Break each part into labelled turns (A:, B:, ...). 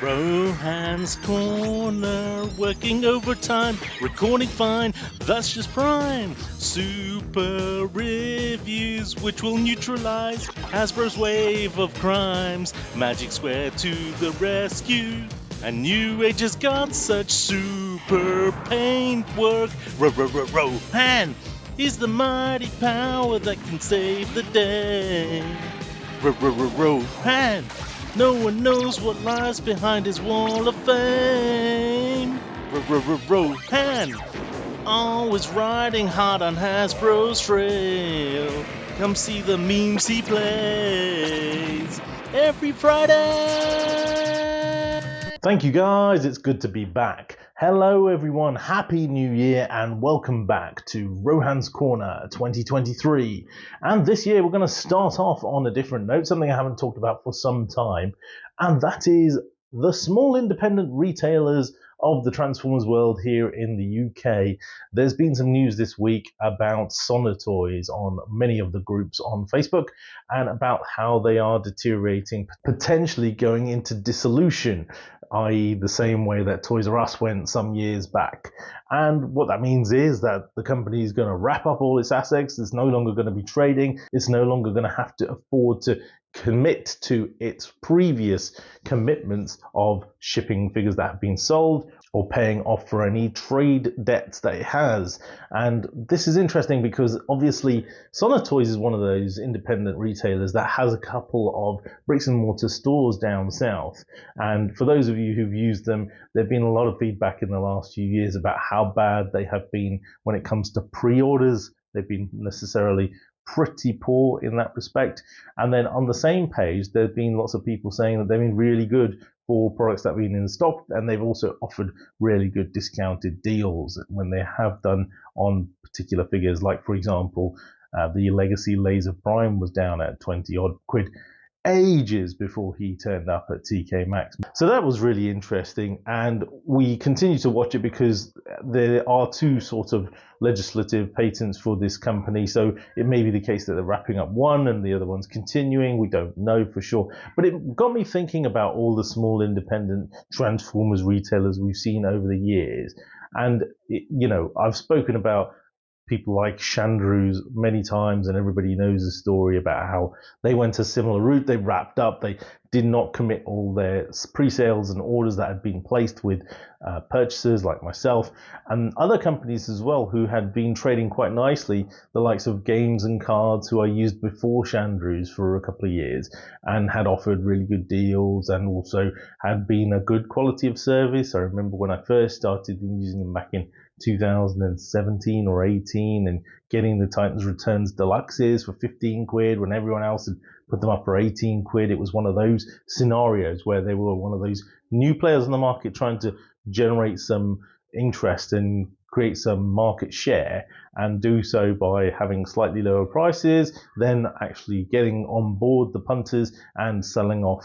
A: Rohan's Corner, working overtime, recording fine, that's just prime. Super reviews, which will neutralize Hasbro's wave of crimes. Magic Square to the rescue, and New Age has got such super paintwork. Rohan is the mighty power that can save the day. Rohan. No one knows what lies behind his wall of fame. Rohan, always riding hard on Hasbro's trail. Come see the memes he plays every Friday.
B: Thank you guys, it's good to be back. Hello everyone, Happy New Year and welcome back to Rohan's Corner 2023. And this year we're going to start off on a different note, something I haven't talked about for some time, and that is the small independent retailers of the Transformers world here in the UK. There's been some news this week about Sonatoys on many of the groups on Facebook and about how they are deteriorating, potentially going into dissolution, i.e. the same way that Toys R Us went some years back. And what that means is that the company is going to wrap up all its assets, it's no longer going to be trading, it's no longer going to have to afford to commit to its previous commitments of shipping figures that have been sold or paying off for any trade debts that it has. And this is interesting because obviously Sonatoys is one of those independent retailers that has a couple of bricks and mortar stores down south. And for those of you who've used them, there've been a lot of feedback in the last few years about how bad they have been when it comes to pre-orders. They've been necessarily pretty poor in that respect. And then on the same page, there's been lots of people saying that they've been really good for products that have been in stock, and they've also offered really good discounted deals when they have done on particular figures. Like, for example, the Legacy Laser Prime was down at 20 odd quid ages before he turned up at TK Maxx. So that was really interesting, and we continue to watch it because there are two sort of legislative patents for this company, so it may be the case that they're wrapping up one and the other one's continuing. We don't know for sure, but it got me thinking about all the small independent Transformers retailers we've seen over the years. And I've spoken about people like Chandru's many times, and everybody knows the story about how they went a similar route. They wrapped up, they did not commit all their pre-sales and orders that had been placed with purchasers like myself and other companies as well who had been trading quite nicely, the likes of Games and Cards, who I used before Chandru's for a couple of years and had offered really good deals and also had been a good quality of service. I remember when I first started using them back in 2017 or 18 and getting the Titans Returns Deluxes for 15 quid when everyone else had put them up for 18 quid. It was one of those scenarios where they were one of those new players on the market trying to generate some interest and create some market share, and do so by having slightly lower prices, then actually getting on board the punters and selling off,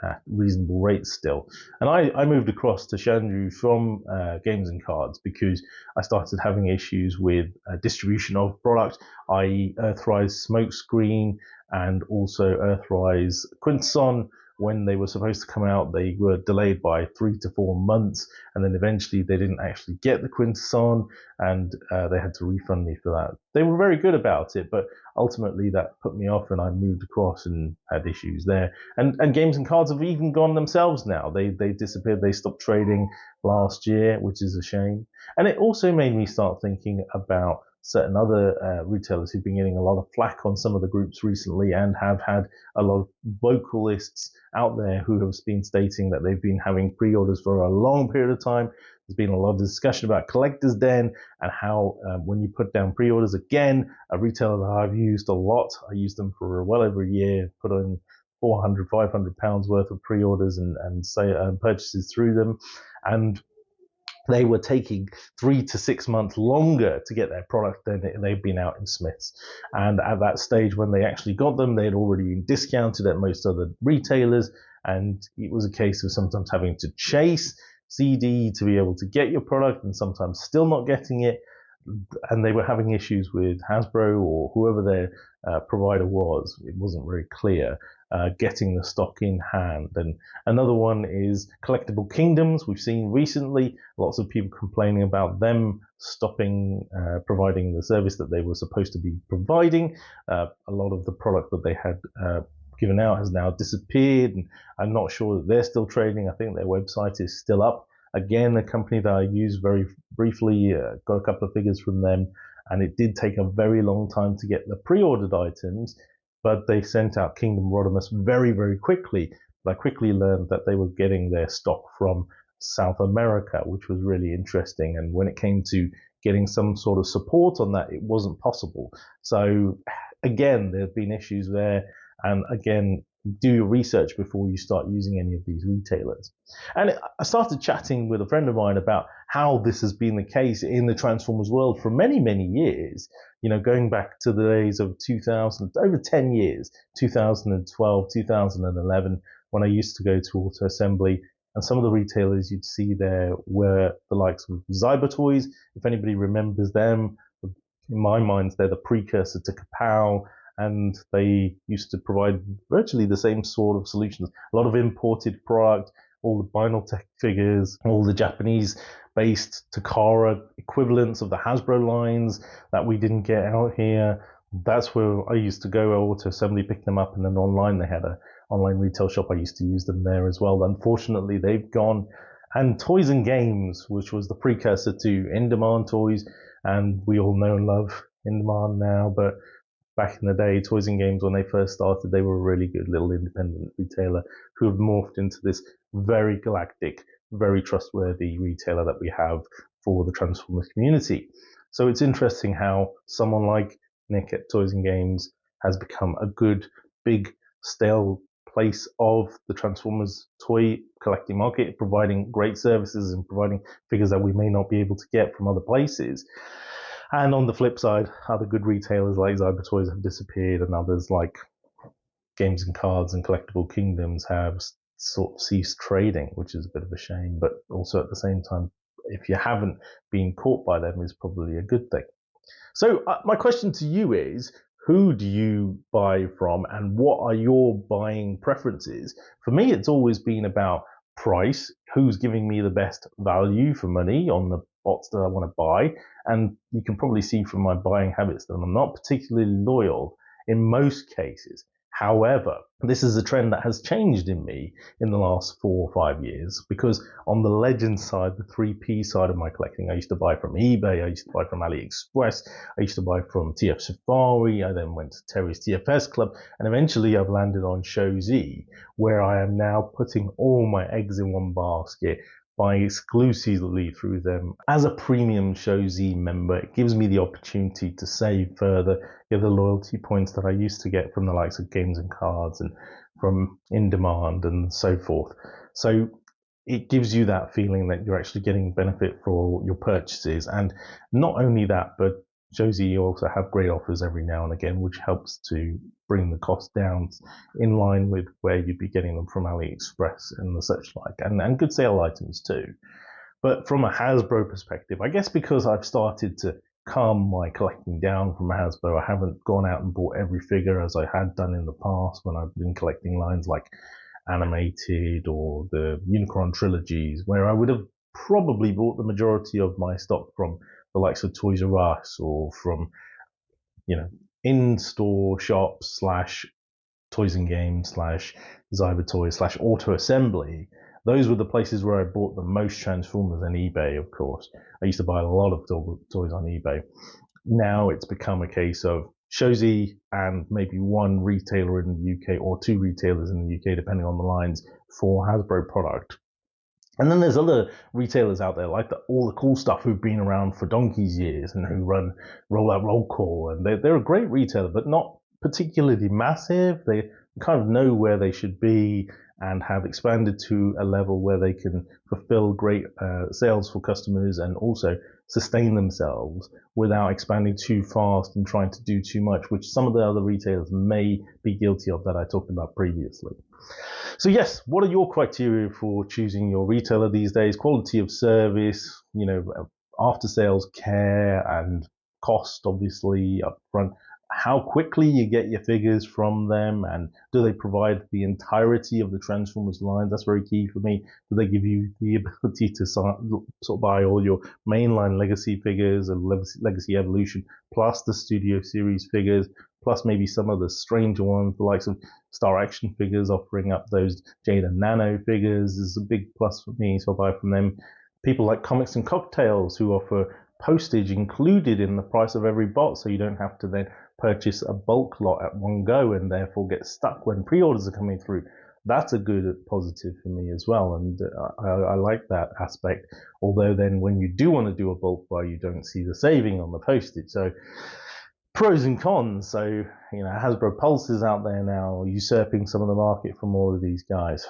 B: at reasonable rates still. And I moved across to Shandru from Games and Cards because I started having issues with distribution of product, i.e. Earthrise Smokescreen and also Earthrise Quintesson. When they were supposed to come out, they were delayed by 3 to 4 months, and then eventually they didn't actually get the Quintesson, and they had to refund me for that. They were very good about it, but ultimately that put me off, and I moved across and had issues there. And Games and Cards have even gone themselves now. They disappeared. They stopped trading last year, which is a shame. And it also made me start thinking about certain other retailers who've been getting a lot of flack on some of the groups recently and have had a lot of vocalists out there who have been stating that they've been having pre-orders for a long period of time. There's been a lot of discussion about Collector's Den and how when you put down pre-orders, again, a retailer that I've used a lot, I used them for well over a year, put in 400, 500 pounds worth of pre-orders and purchases through them. And they were taking 3 to 6 months longer to get their product than they've been out in Smiths. And at that stage, when they actually got them, they had already been discounted at most other retailers. And it was a case of sometimes having to chase CD to be able to get your product and sometimes still not getting it. And they were having issues with Hasbro or whoever their provider was. It wasn't very clear. Getting the stock in hand. And another one is Collectible Kingdoms. We've seen recently lots of people complaining about them stopping providing the service that they were supposed to be providing. A lot of the product that they had given out has now disappeared, and I'm not sure that they're still trading. I think their website is still up. Again, a company that I used very briefly, got a couple of figures from them, and it did take a very long time to get the pre-ordered items, but they sent out Kingdom Rodimus very, very quickly. I quickly learned that they were getting their stock from South America, which was really interesting. And when it came to getting some sort of support on that, it wasn't possible. So again, there have been issues there. And again, do your research before you start using any of these retailers. And I started chatting with a friend of mine about how this has been the case in the Transformers world for many, many years. You know, going back to the days of 2000, over 10 years, 2012, 2011, when I used to go to Auto Assembly. And some of the retailers you'd see there were the likes of Zyber Toys. If anybody remembers them, in my mind, they're the precursor to Kapow. And they used to provide virtually the same sort of solutions. A lot of imported product, all the Binaltech figures, all the Japanese-based Takara equivalents of the Hasbro lines that we didn't get out here. That's where I used to go Auto Assembly, pick them up, and then online they had an online retail shop. I used to use them there as well. Unfortunately, they've gone. And Toys and Games, which was the precursor to In Demand Toys, and we all know and love In Demand now, but back in the day, Toys and Games, when they first started, they were a really good little independent retailer who have morphed into this very galactic, very trustworthy retailer that we have for the Transformers community. So it's interesting how someone like Nick at Toys and Games has become a good, big, stale place of the Transformers toy collecting market, providing great services and providing figures that we may not be able to get from other places. And on the flip side, other good retailers like Zyber Toys have disappeared, and others like Games and Cards and Collectible Kingdoms have sort of ceased trading, which is a bit of a shame. But also at the same time, if you haven't been caught by them, is probably a good thing. So my question to you is, who do you buy from, and what are your buying preferences? For me, it's always been about price, who's giving me the best value for money on the bots that I want to buy. And you can probably see from my buying habits that I'm not particularly loyal in most cases. However, this is a trend that has changed in me in the last 4 or 5 years, because on the Legends side, the 3P side of my collecting, I used to buy from eBay, I used to buy from AliExpress, I used to buy from TF Safari, I then went to Terry's TFS Club, and eventually I've landed on Show Z, where I am now putting all my eggs in one basket, buying exclusively through them. As a premium Show Z member, it gives me the opportunity to save further, get the loyalty points that I used to get from the likes of Games and Cards and from In Demand and so forth. So it gives you that feeling that you're actually getting benefit for your purchases. And not only that, but Show Z also have great offers every now and again, which helps to bring the cost down in line with where you'd be getting them from AliExpress and the such like, and good sale items too. But from a Hasbro perspective, I guess because I've started to calm my collecting down from Hasbro, I haven't gone out and bought every figure as I had done in the past when I've been collecting lines like Animated or the Unicron trilogies, where I would have probably bought the majority of my stock from the likes of Toys R Us or from, in-store shops / Toys and Games / Zyber Toys / Auto Assembly. Those were the places where I bought the most Transformers, and eBay, of course. I used to buy a lot of toys on eBay. Now it's become a case of Show Z and maybe one retailer in the UK or 2 retailers in the UK, depending on the lines, for Hasbro product. And then there's other retailers out there like all the cool stuff who've been around for donkey's years and who run Roll Out Roll Call. And they're a great retailer, but not particularly massive. They kind of know where they should be and have expanded to a level where they can fulfill great sales for customers and also sustain themselves without expanding too fast and trying to do too much, which some of the other retailers may be guilty of that I talked about previously. So yes, what are your criteria for choosing your retailer these days? Quality of service, after sales care and cost, obviously, upfront. how quickly you get your figures from them, and do they provide the entirety of the Transformers line? That's very key for me. Do they give you the ability to sort of buy all your mainline Legacy figures and Legacy Evolution, plus the Studio Series figures, plus maybe some of the stranger ones, the likes of Star Action figures offering up those Jada Nano figures is a big plus for me, so I buy from them. People like Comics and Cocktails, who offer postage included in the price of every bot, so you don't have to then purchase a bulk lot at one go and therefore get stuck when pre-orders are coming through. That's a good positive for me as well, and I like that aspect. Although then when you do want to do a bulk buy, you don't see the saving on the postage. So pros and cons. So, Hasbro Pulse is out there now, usurping some of the market from all of these guys.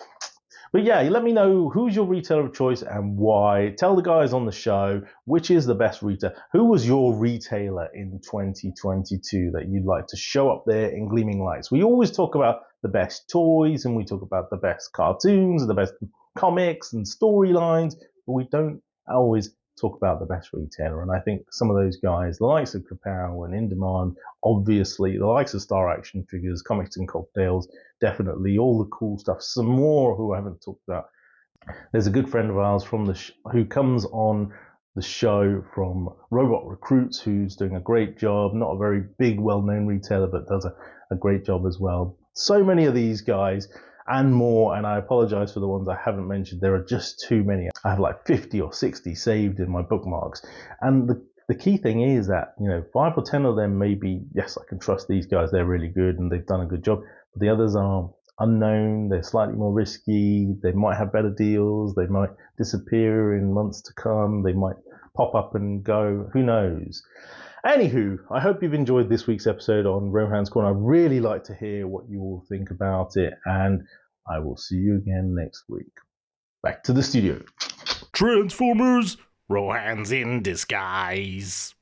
B: But yeah, let me know who's your retailer of choice and why. Tell the guys on the show which is the best retailer. Who was your retailer in 2022 that you'd like to show up there in gleaming lights? We always talk about the best toys and we talk about the best cartoons and the best comics and storylines, but we don't always talk about the best retailer. And I think some of those guys, the likes of Kapow and In Demand, obviously, the likes of Star Action Figures, Comics and Cocktails, definitely all the cool stuff. Some more who I haven't talked about. There's a good friend of ours from who comes on the show from Robot Recruits, who's doing a great job. Not a very big, well-known retailer, but does a great job as well. So many of these guys and more, and I apologize for the ones I haven't mentioned. There are just too many. I have like 50 or 60 saved in my bookmarks. And the key thing is that, 5 or 10 of them maybe, yes, I can trust these guys. They're really good and they've done a good job. But the others are unknown. They're slightly more risky. They might have better deals. They might disappear in months to come. They might pop up and go. Who knows? Anywho, I hope you've enjoyed this week's episode on Rohan's Corner. I'd really like to hear what you all think about it, and I will see you again next week. Back to the studio.
A: Transformers, Rohan's in disguise.